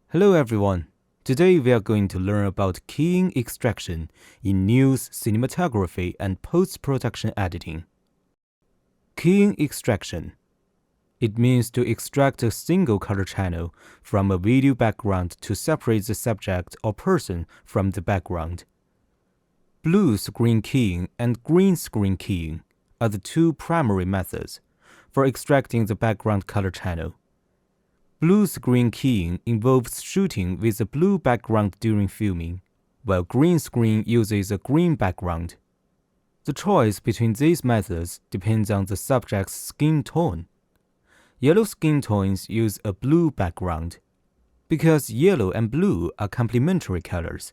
Hello everyone. Today we are going to learn about keying extraction in news, cinematography, and post-production editing. Keying extraction. It means to extract a single color channel from a video background to separate the subject or person from the background. Blue screen keying and green screen keying are the two primary methods for extracting the background color channel. Blue screen keying involves shooting with a blue background during filming, while green screen uses a green background. The choice between these methods depends on the subject's skin tone. Yellow skin tones use a blue background, because yellow and blue are complementary colors,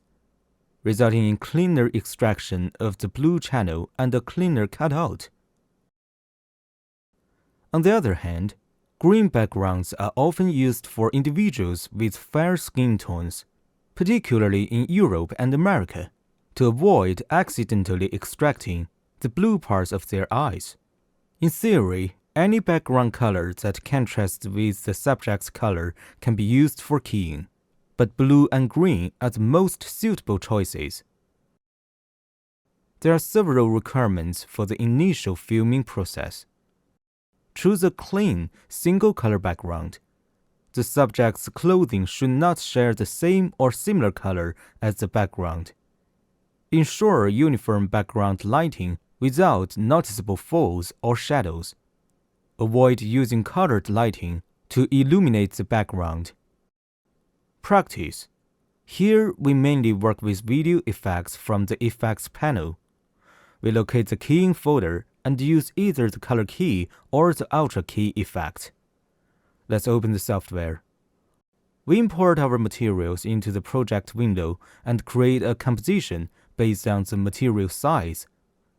resulting in cleaner extraction of the blue channel and a cleaner cutout. On the other hand, green backgrounds are often used for individuals with fair skin tones, particularly in Europe and America, to avoid accidentally extracting the blue parts of their eyes. In theory, any background color that contrasts with the subject's color can be used for keying, but blue and green are the most suitable choices. There are several requirements for the initial filming process. Choose a clean, single-color background. The subject's clothing should not share the same or similar color as the background. Ensure uniform background lighting without noticeable falls or shadows. Avoid using colored lighting to illuminate the background. Practice. Here, we mainly work with video effects from the Effects panel. We locate the keying folder and use either the color key or the ultra key effect. Let's open the software. We import our materials into the project window and create a composition based on the material size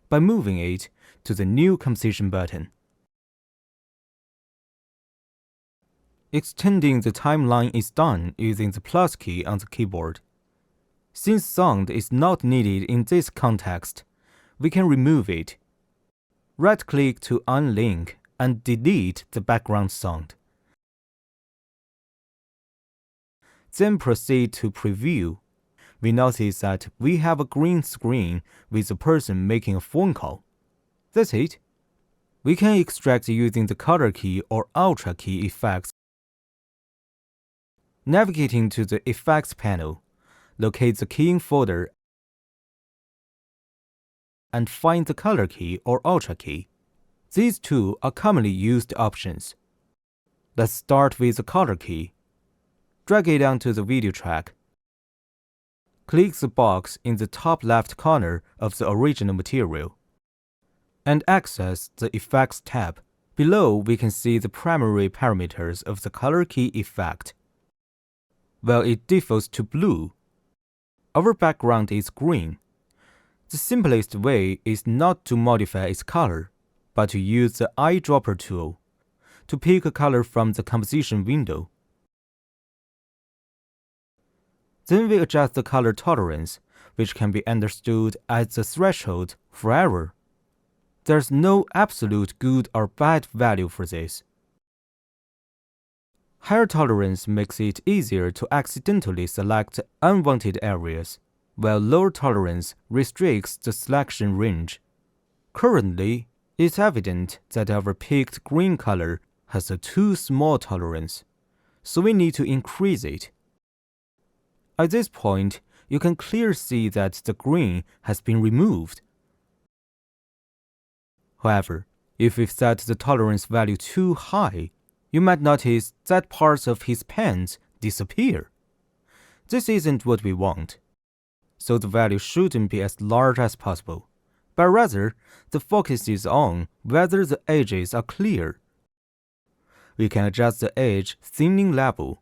by moving it to the New Composition button. Extending the timeline is done using the plus key on the keyboard. Since sound is not needed in this context, we can remove it. Right-click to unlink and delete the background sound. Then proceed to preview. We notice that we have a green screen with a person making a phone call. That's it. We can extract using the color key or ultra key effects. Navigating to the Effects panel, locate the keying folder and find the color key or ultra key. These two are commonly used options. Let's start with the color key. Drag it onto the video track. Click the box in the top left corner of the original material and access the Effects tab. Below, we can see the primary parameters of the color key effect. While it defaults to blue, our background is green. The simplest way is not to modify its color, but to use the eyedropper tool to pick a color from the composition window. Then we adjust the color tolerance, which can be understood as the threshold for error. There's no absolute good or bad value for this. Higher tolerance makes it easier to accidentally select unwanted areas, while lower tolerance restricts the selection range. Currently, it's evident that our picked green color has a too small tolerance, so we need to increase it. At this point, you can clearly see that the green has been removed. However, if we set the tolerance value too high, you might notice that parts of his pants disappear. This isn't what we want. So the value shouldn't be as large as possible, but rather the focus is on whether the edges are clear. We can adjust the edge thinning level,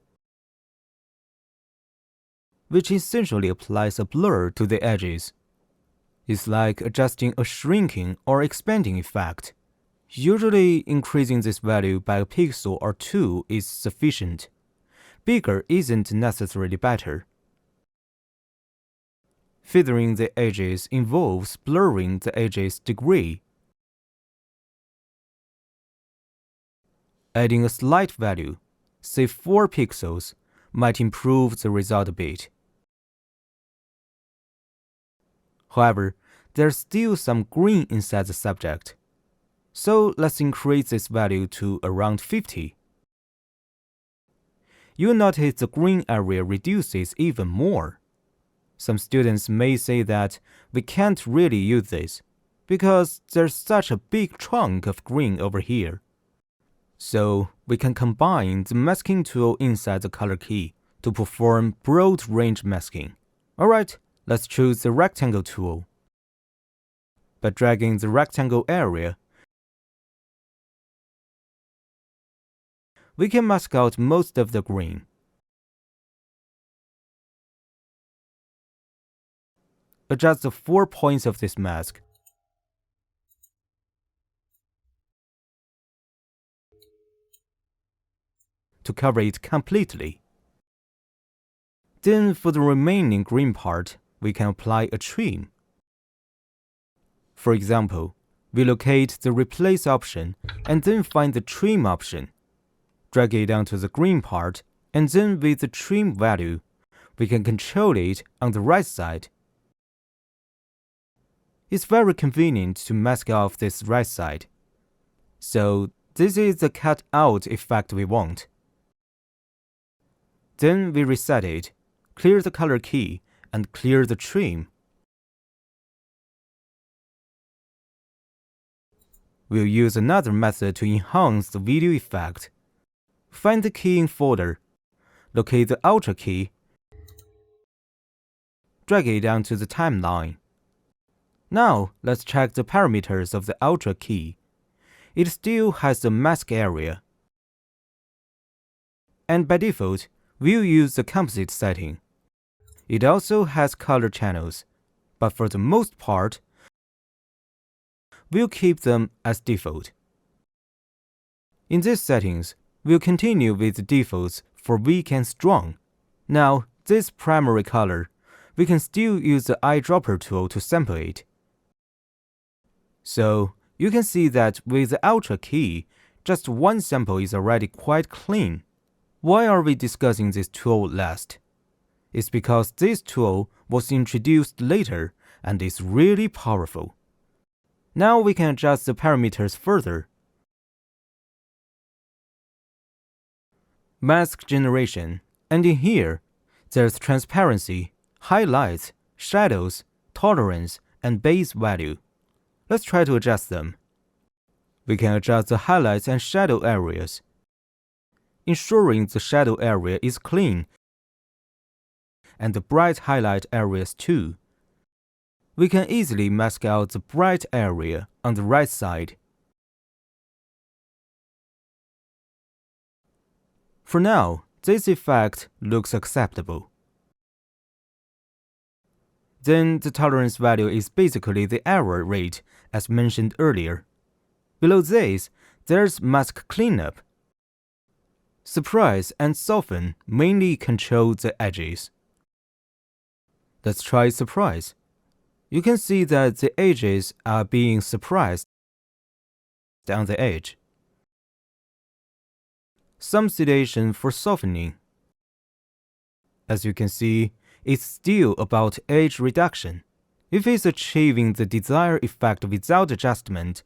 which essentially applies a blur to the edges. It's like adjusting a shrinking or expanding effect. Usually, increasing this value by a pixel or two is sufficient. Bigger isn't necessarily better. Feathering the edges involves blurring the edges degree. Adding a slight value, say 4 pixels, might improve the result a bit. However, there's still some green inside the subject. So let's increase this value to around 50. You'll notice the green area reduces even more. Some students may say that we can't really use this because there's such a big chunk of green over here. So we can combine the masking tool inside the color key to perform broad range masking. Alright, let's choose the rectangle tool. By dragging the rectangle area, we can mask out most of the green. Adjust the 4 points of this mask. To cover it completely. Then for the remaining green part, we can apply a trim. For example, we locate the replace option and then find the trim option. Drag it down to the green part, and then with the trim value, we can control it on the right side. It's very convenient to mask off this right side. So this is the cut out effect we want. Then we reset it, clear the color key, and clear the trim. We'll use another method to enhance the video effect. Find the keying folder, locate the Ultra key, drag it down to the timeline. Now, let's check the parameters of the Ultra key. It still has the mask area. And by default, we'll use the composite setting. It also has color channels, but for the most part, we'll keep them as default. In these settings, we'll continue with the defaults for weak and strong. Now, this primary color, we can still use the eyedropper tool to sample it. So, you can see that with the Ultra key, just one sample is already quite clean. Why are we discussing this tool last? It's because this tool was introduced later and is really powerful. Now we can adjust the parameters further. Mask generation, and in here, there's transparency, highlights, shadows, tolerance, and base value. Let's try to adjust them. We can adjust the highlights and shadow areas, ensuring the shadow area is clean, and the bright highlight areas too. We can easily mask out the bright area on the right side. For now, this effect looks acceptable. Then the tolerance value is basically the error rate as mentioned earlier. Below this, there's mask cleanup. Surprise and soften mainly control the edges. Let's try surprise. You can see that the edges are being surprised on the edge. Some sedation for softening. As you can see, it's still about edge reduction. If it's achieving the desired effect without adjustment,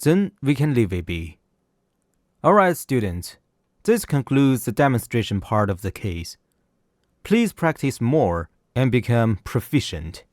then we can leave it be. Alright students, this concludes the demonstration part of the case. Please practice more and become proficient.